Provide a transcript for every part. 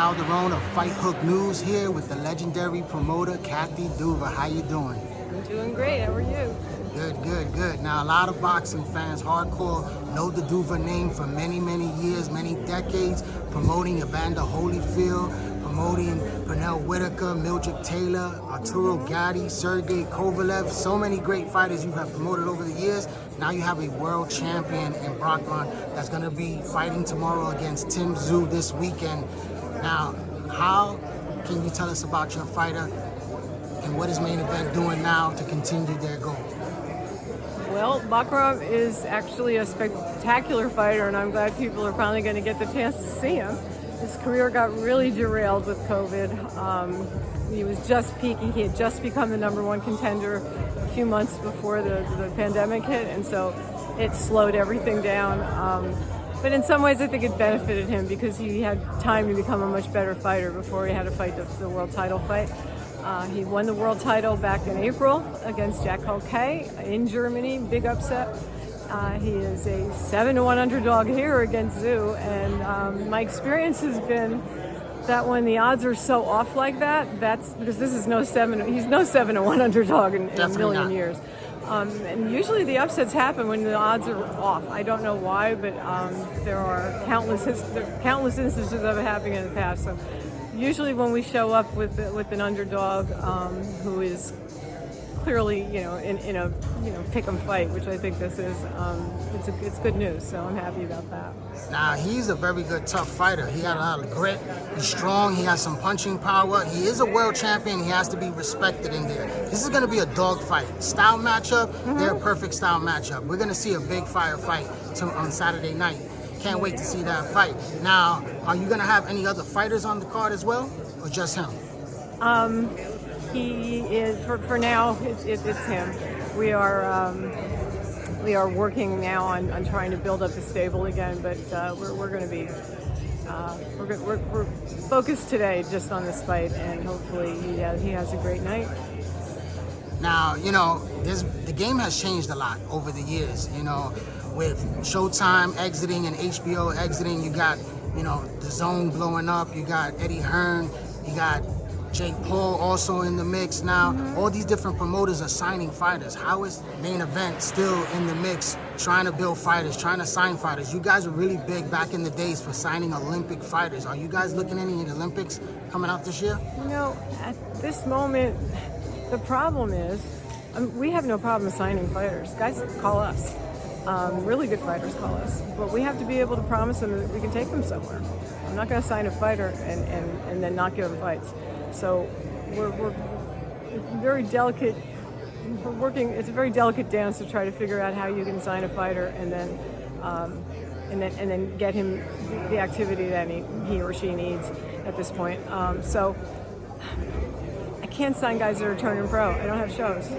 Calderon of Fight Hook News here with the legendary promoter Duva. How you doing? I'm doing great. How are you? Good. Now, a lot of boxing fans, hardcore, know the Duva name for many years, many decades, promoting Evander Holyfield, promoting Pernell Whitaker, Mildred Taylor, Arturo Gatti, Sergey Kovalev, so many great fighters you have promoted over the years. Now you have a world champion in Bakhram that's going to be fighting tomorrow against Tszyu this weekend. Now, how can you tell us about your fighter and what is Main Event doing now to continue their goal? Well, Bakhram is actually a spectacular fighter, and I'm glad people are finally going to get the chance to see him. His career got really derailed with COVID. He was just peaking. He had just become the #1 contender a few months before the pandemic hit, and so it slowed everything down. But in some ways, I think it benefited him because he had time to become a much better fighter before he had to fight the world title fight. He won the world title back in April against Jack K in Germany, big upset. He is a 7-1 underdog here against Tszyu, and my experience has been that when the odds are so off like that, that's because he's no 7-1 underdog in a million years. And usually the upsets happen when the odds are off. I don't know why, but there are countless instances of it happening in the past. So usually when we show up with an underdog who is clearly, in a pick 'em fight, which I think this is, it's good news. So I'm happy about that. Now, he's a very good, tough fighter. He got a lot of grit. He's strong. He has some punching power. He is a world champion. He has to be respected in there. This is going to be a dog fight. Style matchup, They're a perfect style matchup. We're going to see a big fire fight on Saturday night. Can't wait to see that fight. Now, are you going to have any other fighters on the card as well, or just him? He is, for now, it's him. We are working now on trying to build up the stable again, but we're going to be we're focused today just on this fight, and hopefully he has a great night. Now, the game has changed a lot over the years. With Showtime exiting and HBO exiting, you got the Zone blowing up. You got Eddie Hearn. You got Jake Paul also in the mix now. All these different promoters are signing fighters. How is Main Event still in the mix, trying to build fighters, trying to sign fighters? You guys were really big back in the days for signing Olympic fighters. Are you guys looking at any Olympics coming out this year? At this moment, the problem is we have no problem signing fighters. Guys call us. Really good fighters call us. But we have to be able to promise them that we can take them somewhere. I'm not going to sign a fighter and then not give them fights. So we're very delicate. We're working. It's a very delicate dance to try to figure out how you can sign a fighter and then get him the activity that he or she needs at this point. So I can't sign guys that are turning pro. I don't have shows.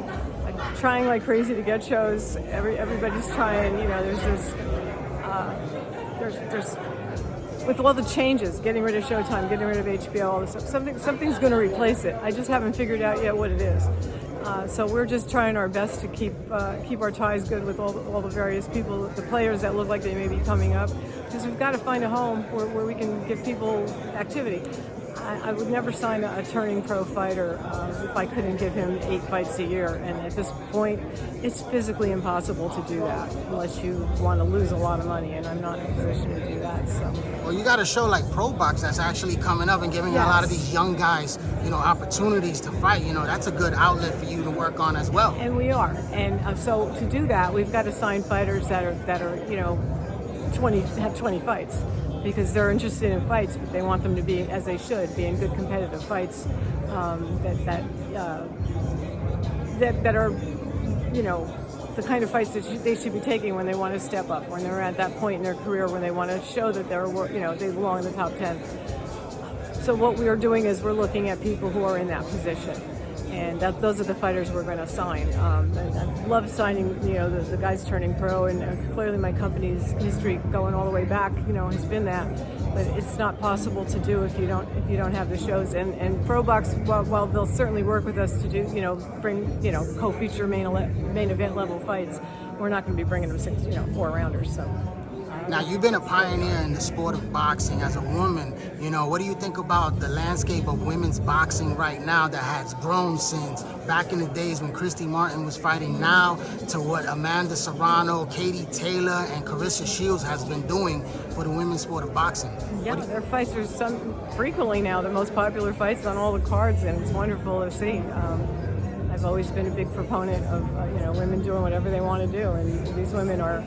I'm trying like crazy to get shows. Everybody's trying. There's with all the changes, getting rid of Showtime, getting rid of HBO, all this stuff, something's going to replace it. I just haven't figured out yet what it is. So we're just trying our best to keep our ties good with all the various people, the players that look like they may be coming up, because we've got to find a home where we can give people activity. I would never sign a turning pro fighter if I couldn't give him 8 fights a year. And at this point, it's physically impossible to do that unless you want to lose a lot of money, and I'm not in a position to do that. So. Well, you got a show like Pro Box that's actually coming up and giving a lot of these young guys, opportunities to fight. That's a good outlet for you to work on as well. And we are. And so to do that, we've got to sign fighters that are 20 fights. Because they're interested in fights, but they want them to be, as they should, be in good competitive fights that are, the kind of fights that they should be taking when they want to step up, when they're at that point in their career when they want to show that they belong in the top 10. So what we are doing is we're looking at people who are in that position. And those are the fighters we're going to sign. And I love signing, the guys turning pro, and clearly my company's history going all the way back, has been that. But it's not possible to do if you don't have the shows. And Pro Box, while they'll certainly work with us to do, bring, co-feature main event level fights, we're not going to be bringing them 4 rounders. So Now, you've been a pioneer in the sport of boxing as a woman. You know, what do you think about the landscape of women's boxing right now that has grown since back in the days when Christy Martin was fighting now to what Amanda Serrano, Katie Taylor, and Carissa Shields has been doing for the women's sport of boxing? Yeah, their fights are frequently now the most popular fights on all the cards, and it's wonderful to see. I've always been a big proponent of women doing whatever they want to do, and these women are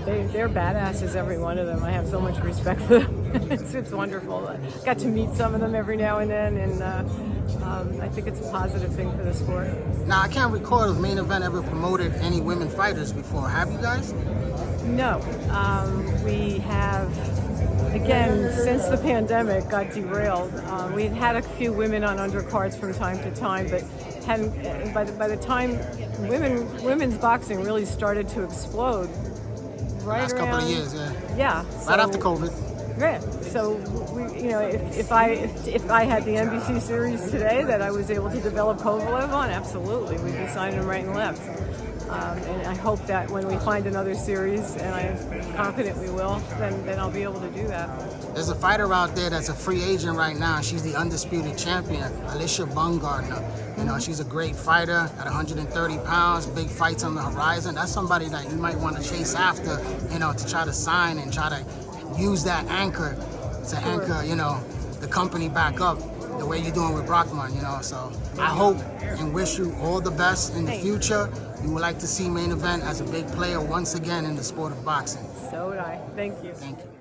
they're badasses, every one of them. I have so much respect for them. It's wonderful. I got to meet some of them every now and then, and I think it's a positive thing for the sport. Now, I can't recall if Main Event ever promoted any women fighters before. Have you guys? No, we have. Again, since the pandemic got derailed, we've had a few women on undercards from time to time, but hadn't. By the time women's boxing really started to explode, right last around, couple of years, yeah, right after COVID. Yeah. So if I had the NBC series today that I was able to develop Kovalev on, absolutely, we'd be signing him right and left. And I hope that when we find another series, and I'm confident we will, then I'll be able to do that. There's a fighter out there that's a free agent right now. She's the undisputed champion, Alicia Baumgardner. You know, she's a great fighter at 130 pounds, big fights on the horizon. That's somebody that you might want to chase after, to try to sign and try to use that anchor to anchor, the company back up the way you're doing with Brockman, So I hope and wish you all the best in the future. We would like to see Main Event as a big player once again in the sport of boxing. So would I. Thank you. Thank you.